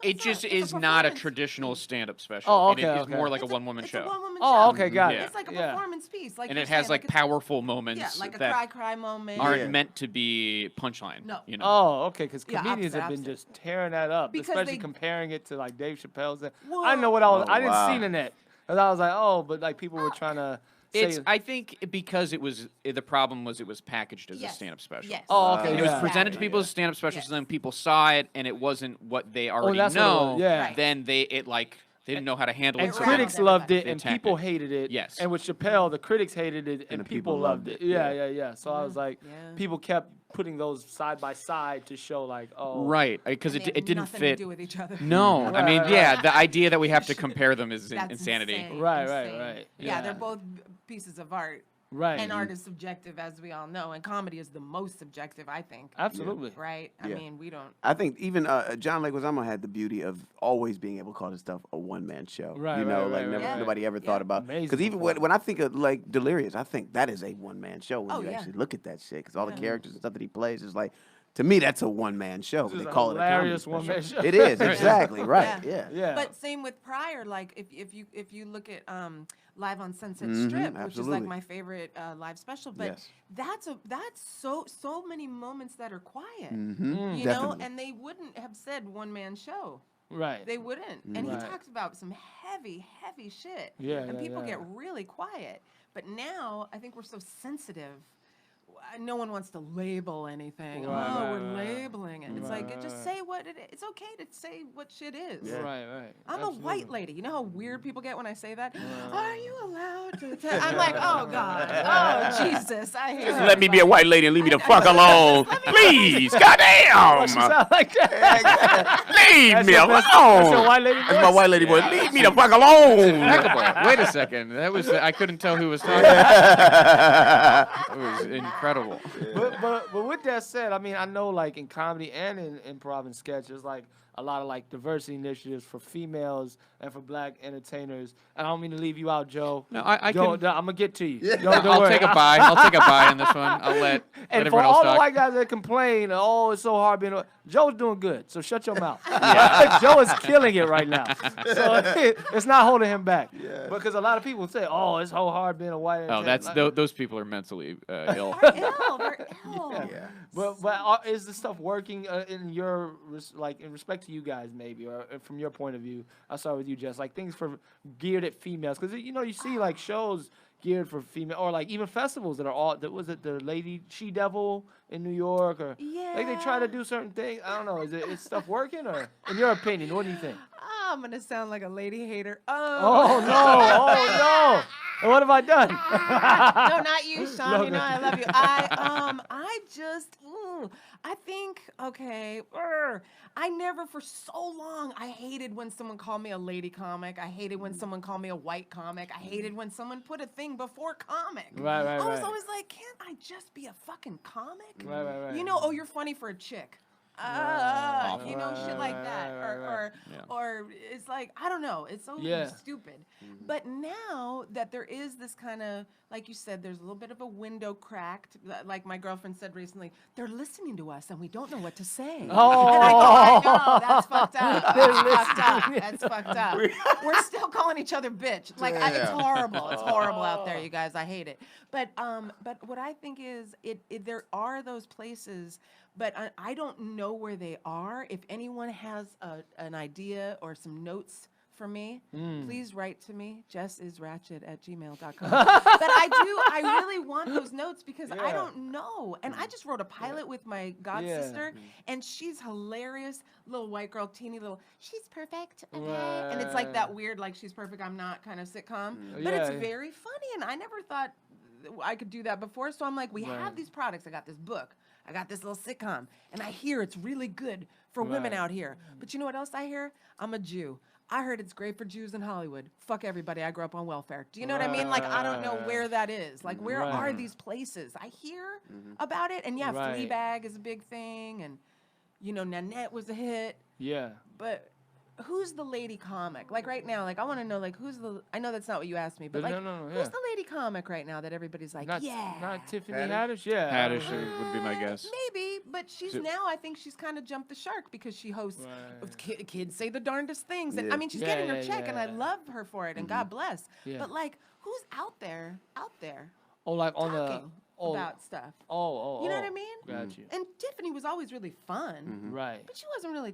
It just is not a traditional stand-up special. Oh, It is more like a one-woman It's show. a one-woman Oh, show. okay, got it. It's like a performance piece. Like And you're it has saying, like it's- powerful moments Yeah, like a that cry moment. aren't meant to be punchline. No. Oh, okay, because Yeah, comedians have been opposite. just tearing that up, Because especially they- comparing it to like Dave Chappelle's. I Well- know what I was. Oh, I didn't wow. see Nanette, and I was like, oh, but like people were trying to. Say, I think because the problem was it was packaged as a Yes. stand-up special. Yes. oh, okay, It was yeah. presented to people as stand-up specials, Yes. and then people saw it, and it wasn't what they already that's what it know. was, yeah. Right. Then they didn't know how to handle And it. so critics they- loved it, they and attacked people it. hated it. Yes. And with Chappelle, the critics hated it, and the people people loved loved it. it. Yeah. So I was like, Yeah. people kept putting those side by side to show like, oh, Right, because And it they have didn't nothing fit. to do with each other. No, I mean, Right, yeah, the idea that we have to compare them is That's insanity. insane, Right. Yeah, Yeah. they're both pieces of art. right, And art is subjective, as we all know, and comedy is the most subjective, I think. absolutely. Right? I Yeah. mean, we don't. I think even John Leguizamo had the beauty of always being able to call his stuff a one-man show. Right, You know, right, like right, never, right. nobody ever thought about. Amazing Because even when I think of like Delirious, I think that is a one-man show when Oh, you yeah. actually look at that shit. Because all the Yeah. characters and stuff that he plays is like, to me, that's a one-man show. This They is a call it a comedy hilarious special. one-man show. It is exactly right. Yeah. Yeah. But same with Pryor, like if you look at Live on Sunset Mhm, Strip, which is absolutely. like my favorite live special, but Yes. that's so many moments that are quiet. Mm-hmm. You know, and they wouldn't have said one man show. Right. They wouldn't. And he Right. talks about some heavy shit. Yeah, And yeah, people yeah. get really quiet. But now I think we're so sensitive. No one wants to label anything. Right, oh, right, we're right. labeling it. It's like, just say what it is. It's okay to say what shit is. Right. I'm a white Absolutely. lady. You know how weird people get when I say that? Are you allowed to tell? I'm like, oh, God. Oh, Jesus. I hate Just let me be a white lady and leave me the fuck alone. Please. Oh, Goddamn. she sound like that. Leave That's me your alone. best- that's your white lady That's my voice? white lady voice. Leave me the fuck alone. Impeccable. Wait a second. That was I couldn't tell who was talking. It was incredible. But with that said, I mean, I know like in comedy and in improv and sketch, there's like a lot of like diversity initiatives for females and for black entertainers. And I don't mean to leave you out, Joe. No, I Joe, can. I'm gonna get to you. Joe, don't I'll worry. take a bye. I'll take a bye on this one. I'll let And for everyone else all the talk. white guys that complain, oh, it's so hard being. Joe's doing good, so shut your mouth. Joe is killing it right now, so it's not holding him back. Because a lot of people say, oh, it's so hard being a white. Oh, entertainer. that's Like, those people are mentally ill. They're ill. They're ill. Yeah. But is the stuff working in your in respect to you guys maybe, or from your point of view? I'll start with you, Jess. Like things for geared at females, because you see like shows geared for female, or like even festivals that are all. Was it the Lady She Devil in New York, or like they try to do certain things? I don't know. Is stuff working, or in your opinion, what do you think? Oh, I'm gonna sound like a lady hater. Oh no! Oh no! And what have I done? No, not you, Sean. No, You know no. I love you. I just, I think, okay. I never, for so long, I hated when someone called me a lady comic. I hated when someone called me a white comic. I hated when someone put a thing before comic. Right. I was always like, can't I just be a fucking comic? Right. You know, oh, you're funny for a chick. you know, shit like that, or it's like I don't know, it's so stupid. But now that there is this kind of, like you said, there's a little bit of a window cracked. Like my girlfriend said recently, they're listening to us and we don't know what to say. Oh, and I go, I know, that's fucked up. That's fucked up. We're still calling each other bitch. Like it's horrible. It's horrible out there, you guys. I hate it. But what I think is, there are those places, but I don't know where they are. If anyone has an idea or some notes for me, please write to me, jessisratchet@gmail.com. But I really want those notes because I don't know. And I just wrote a pilot with my god sister, and she's hilarious, little white girl, teeny little, she's perfect, okay? And it's like that weird, like she's perfect, I'm not kind of sitcom. But it's very funny, and I never thought I could do that before. So I'm like, we have these products. I got this book. I got this little sitcom. And I hear it's really good for women out here. But you know what else I hear? I'm a Jew. I heard it's great for Jews in Hollywood. Fuck everybody. I grew up on welfare. Do you know what I mean? Like, I don't know where that is. Like, where are these places? I hear about it. And yeah, Fleabag is a big thing. And, you know, Nanette was a hit. Yeah. But who's the lady comic? Like right now, like I want to know, like who's the? I know that's not what you asked me, but like who's the lady comic right now that everybody's like, not Tiffany Haddish, Haddish would be my guess. Maybe, but she's now. I think she's kind of jumped the shark because she hosts. Kids say the darndest things, and I mean she's getting her check, and I love her for it, and God bless. But like, who's out there? Oh, like on the. About stuff. You know what I mean? Got you. And Tiffany was always really fun, right? But she wasn't really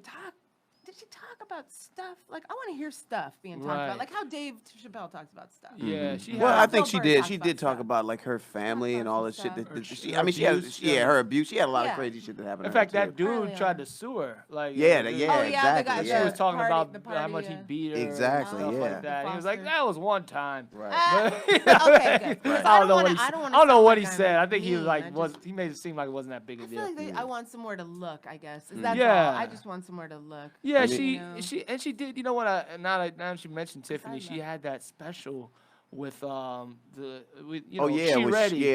Did she talk about stuff? Like, I want to hear stuff being talked about. Like how Dave Chappelle talks about stuff. Yeah, well, I think she did. She did talk about like her family and all the shit that she. I mean, she had her abuse. She had a lot of crazy shit that happened. In fact, that dude tried to sue her. Like, exactly. She was talking about how much he beat her. Exactly. And stuff like that. He was like, that was one time. Right. Okay, good. I don't know what he said. I think he was like, he made it seem like it wasn't that big a deal. I feel like I want somewhere to look. I guess is that all? I just want somewhere to look. Yeah, she did. You know what? Now she mentioned Tiffany. She had that special with She Ready.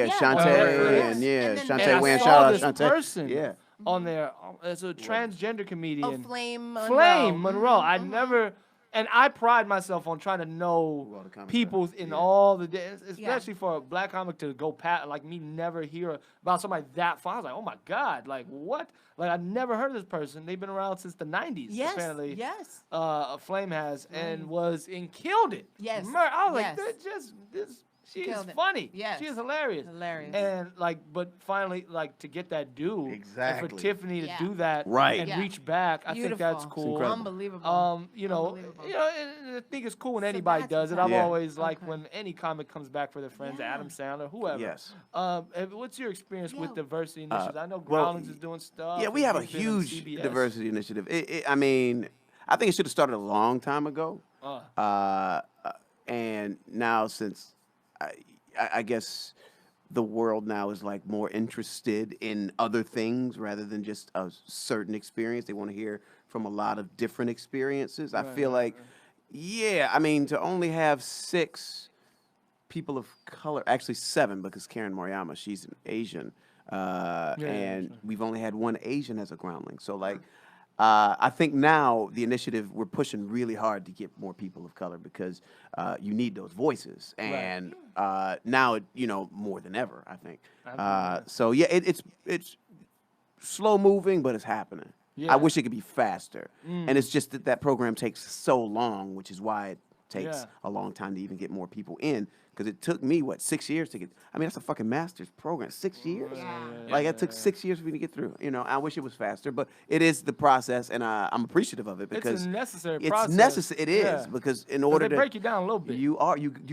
Shantae and Shantae Wan. Shout out Shantae. Person on there as a transgender comedian. Flame Monroe. I never. And I pride myself on trying to know people in all the days, especially for a black comic to go like me, never hear about somebody that far. I was like, oh my God, like what? Like I never heard of this person. They've been around since the 90s, apparently. Yes. Flame has and killed it. Yes. I was like, she is funny. Yes. She is hilarious. And but finally, to get that due, and for Tiffany to do that and reach back, I think that's cool. Unbelievable. I think it's cool when anybody does it. I've always liked when any comic comes back for their friends, Adam Sandler, whoever. Yes. What's your experience with diversity initiatives? I know Groundlings is doing stuff. Yeah, we have a huge diversity initiative. I mean, I think it should have started a long time ago. And now since I guess the world now is like more interested in other things rather than just a certain experience. They want to hear from a lot of different experiences. I feel like, I mean, to only have 6 people of color, actually 7 because Karen Moriyama, she's an Asian, and we've only had 1 Asian as a groundling. So like, I think now the initiative, we're pushing really hard to get more people of color because you need those voices. And now, more than ever, I think. So, it's slow moving, but it's happening. I wish it could be faster. And it's just that program takes so long, which is why it takes a long time to even get more people in. Because it took me, 6 years to get. I mean, that's a fucking master's program. 6 years? It took 6 years for me to get through. I wish it was faster, but it is the process, and I'm appreciative of it because it's a necessary process. It's necessary. It is because in order to break you down a little bit, you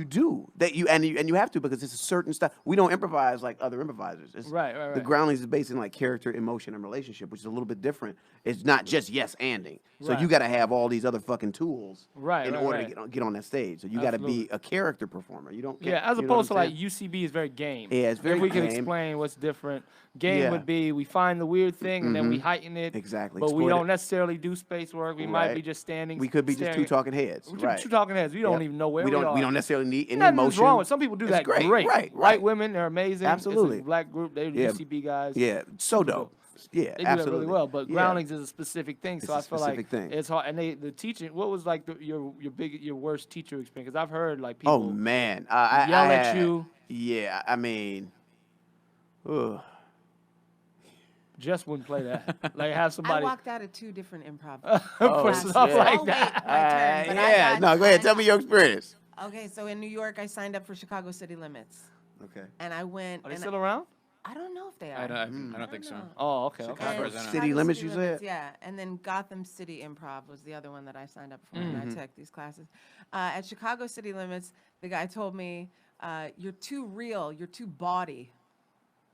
do that and you have to because it's a certain stuff. We don't improvise like other improvisers. Right. The Groundlings is based in like character, emotion, and relationship, which is a little bit different. It's not just yes-anding. So you got to have all these other fucking tools in order to get on that stage. So you got to be a character performer. You don't. As opposed to like UCB is very game. Yeah, it's very game. If we game. can explain what's different, game would be we find the weird thing and then we heighten it. Exactly. But we don't necessarily do space work. We might be just standing. We could be just 2 talking heads. Two talking heads. We don't even know where we are. We don't necessarily need any Nothing's emotion. wrong with some people do that great. Right. White women, they're amazing. Absolutely. It's a black group. They're UCB guys. Yeah, so dope. Yeah, They do absolutely. that really well, but Yeah. Groundlings is a specific thing, so I It's a feel like specific thing. it's hard. And the teaching, what was like your worst teacher experience? Because I've heard like Oh people man, yell I at had- you. Yeah, I mean, ugh. Just wouldn't play that. Like have I somebody walked out of 2 different improv for classes. stuff shit. like Oh, that. wait, my turn. But I Yeah, got no, go ahead. Tell signed me your experience. up. Okay, so in New York, I signed up for Chicago City Limits, Okay. and I went. Are they and still around? I don't know if they are. I don't think so. know. Oh, okay. Chicago Okay. is in it. City Limits, you said? Yeah, and then Gotham City Improv was the other one that I signed up for, and I took these classes. At Chicago City Limits, the guy told me, "You're too real. You're too bawdy."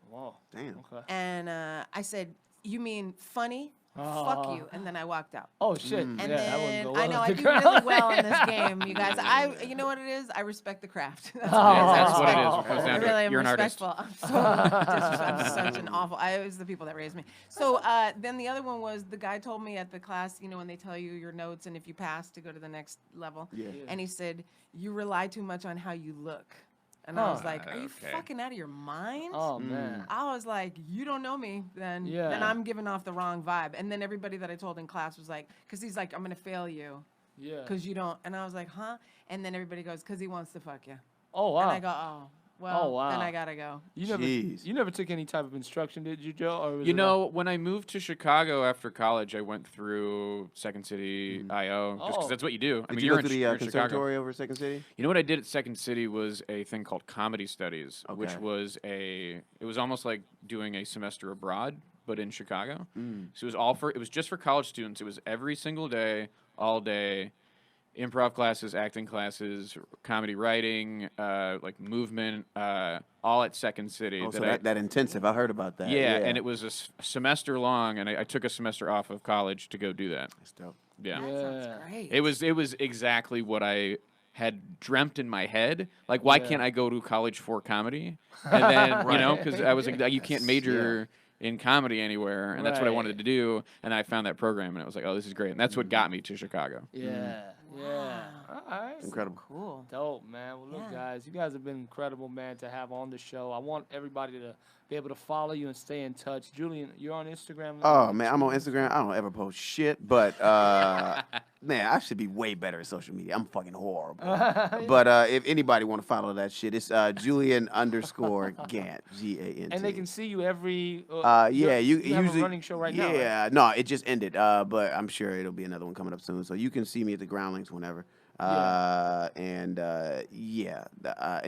Whoa. Damn. Okay. And I said, "You mean funny? Oh. Fuck you!" And then I walked out. Oh shit. And Yeah, that wouldn't then go I well know at I the do really ground. well in this game, you guys. You know what it is? I respect the craft. That's That's what it I is. It comes down to really it. am You're an artist. respectful. I'm so I'm such an awful. It was the people that raised me. So then the other one was the guy told me at the class, you know, when they tell you your notes and if you pass to go to the next level. Yeah. And he said, "You rely too much on how you look." And I was like, "Are you Okay. fucking out of your mind?" Oh man. I was like, "You don't know me, then Yeah. I'm giving off the wrong vibe." And then everybody that I told in class was like, because he's like, "I'm gonna fail you, Yeah. because you don't." And I was like, "Huh?" And then everybody goes, "Because he wants to fuck you." Oh wow. And I go, "Oh, well, Oh, wow. then I gotta go." Jeez. You never took any type of instruction, did you, Joe? Or was You it know, when I moved to Chicago after college, I went through Second City IO just Oh. because that's what you do. I Did mean, you you're go in, through you're the in Chicago. conservatory over Second City? You know what I did at Second City was a thing called comedy studies, which Okay. was it was almost like doing a semester abroad, but in Chicago. Mm. So it was just for college students. It was every single day, all day, improv classes, acting classes, comedy writing, like movement, all at Second City. Oh, so I- that intensive. I heard about that. yeah, and it was a semester long, and I took a semester off of college to go do that. That's dope. Yeah. That Yeah. sounds great. It was exactly what I had dreamt in my head. Like, why Yeah. can't I go to college for comedy? And then, you know, because I was like, you can't Yes, major in comedy anywhere, and that's what I Right. wanted to do. And I found that program, and I was like, oh, this is great. And that's what got me to Chicago. Yeah. Yeah. All right. Incredible. Cool. Dope, man. Well, look, Yeah. guys, you guys have been incredible, man, to have on the show. I want everybody to be able to follow you and stay in touch. Julian, you're on Instagram. Oh man, I'm on Instagram. I don't ever post shit, but man, I should be way better at social media. I'm fucking horrible. But if anybody want to follow that shit, it's Julian _ Gant, Gant. And they can see you every. Yeah, you have usually a running show right now. Right? Yeah, no, it just ended. But I'm sure it'll be another one coming up soon. So you can see me at the Groundlings whenever. And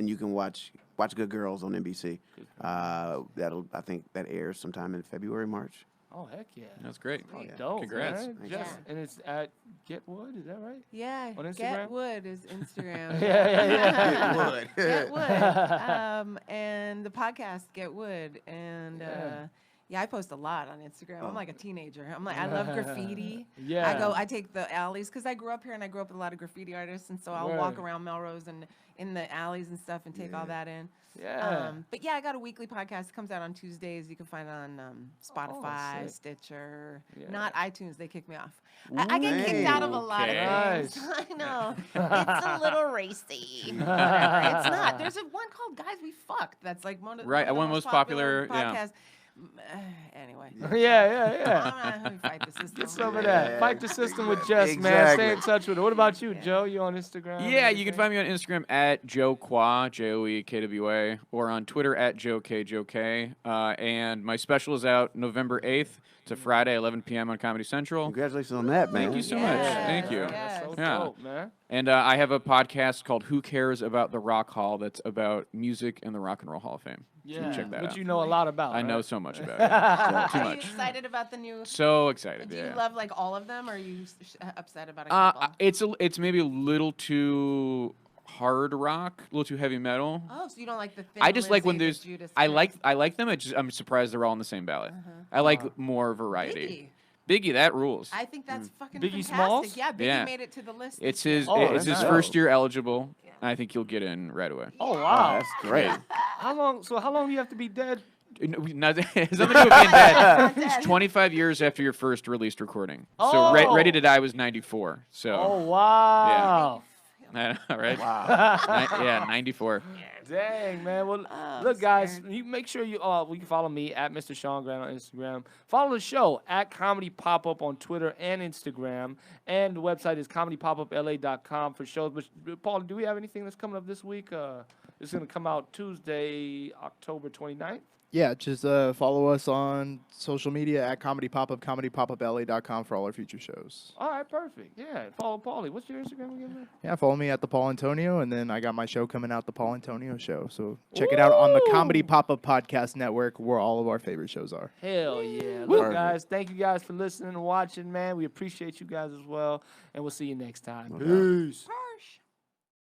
you can watch Good Girls on NBC. I think that airs sometime in February, March. Oh heck yeah. That's great. Oh, Yeah. dope. Congrats. Man. Thank Jess, you. and it's at Get Wood. Is that right? Yeah. On Instagram? Get Wood is Instagram. Yeah. Wood. Get Wood. And the podcast Get Wood. And Yeah. I post a lot on Instagram. Oh. I'm like a teenager. I love graffiti. Yeah. I take the alleys because I grew up here and I grew up with a lot of graffiti artists, and so I'll walk Word. around Melrose and in the alleys and stuff and take all that in. Yeah. But yeah, I got a weekly podcast. It comes out on Tuesdays. You can find it on Spotify, sick. Stitcher, Yeah. not iTunes. They kicked me off. I get kicked out of a lot of things. Nice. I know. It's a little racy. It's not. There's one called Guys We Fucked. That's like one of Right, the one most popular, yeah. podcasts. Anyway. yeah. Let me fight the system. Get some of Yeah. that. Fight the system with Jess, man. Exactly. Stay in touch with her. What about you, Joe? You on Instagram? Yeah, and you can everything? find me on Instagram at Joe Kwa, JoeKWA, or on Twitter at JoeK. And my special is out November 8th. It's a Friday, 11 p.m. on Comedy Central. Congratulations on that, man. Thank you so Yeah. much. Thank you. That's so Yeah. dope, man. And I have a podcast called Who Cares About the Rock Hall that's about music and the Rock and Roll Hall of Fame. Yeah, check that which out. you know a lot about. I know right? so much about it. Too Are you much. excited about the new? So excited. Do you Yeah. love like all of them, or are you upset about a couple? It's maybe a little too hard rock, a little too heavy metal. Oh, so you don't like the Thin I just like when Lizzy, the there's. Judas I Priest? like them. I'm surprised they're all on the same ballot. I like more variety. Biggie, that rules. I think that's fucking Biggie fantastic. Smalls? Yeah, Biggie Yeah. made it to the list. It's his. Oh, it's that's his dope. first year eligible. Yeah. And I think he'll get in right away. Oh Oh, wow. that's great. How long? So how long do you have to be dead? It has nothing to do with being dead. It's 25 years after your first released recording. So Oh. Ready to Die was 94. So Oh wow. I know, right? Wow. Yeah, 94. Dang, man. Well, I'm look, guys, scared. you make sure you can follow me at Mr. Sean Grant on Instagram. Follow the show at Comedy Pop Up on Twitter and Instagram. And the website is comedypopupla.com for shows. But, Paul, do we have anything that's coming up this week? It's going to come out Tuesday, October 29th. Yeah, just follow us on social media at Comedy Pop-Up, comedypopupla.com for all our future shows. All right, perfect. Yeah, follow Paulie. What's your Instagram again, man? Yeah, follow me at the Paul Antonio, and then I got my show coming out, the Paul Antonio Show. So check it out on the Comedy Ooh. Pop-Up Podcast Network, where all of our favorite shows are. Hell yeah. Perfect. Look, guys, thank you guys for listening and watching, man. We appreciate you guys as well, and we'll see you next time. No doubt. Peace.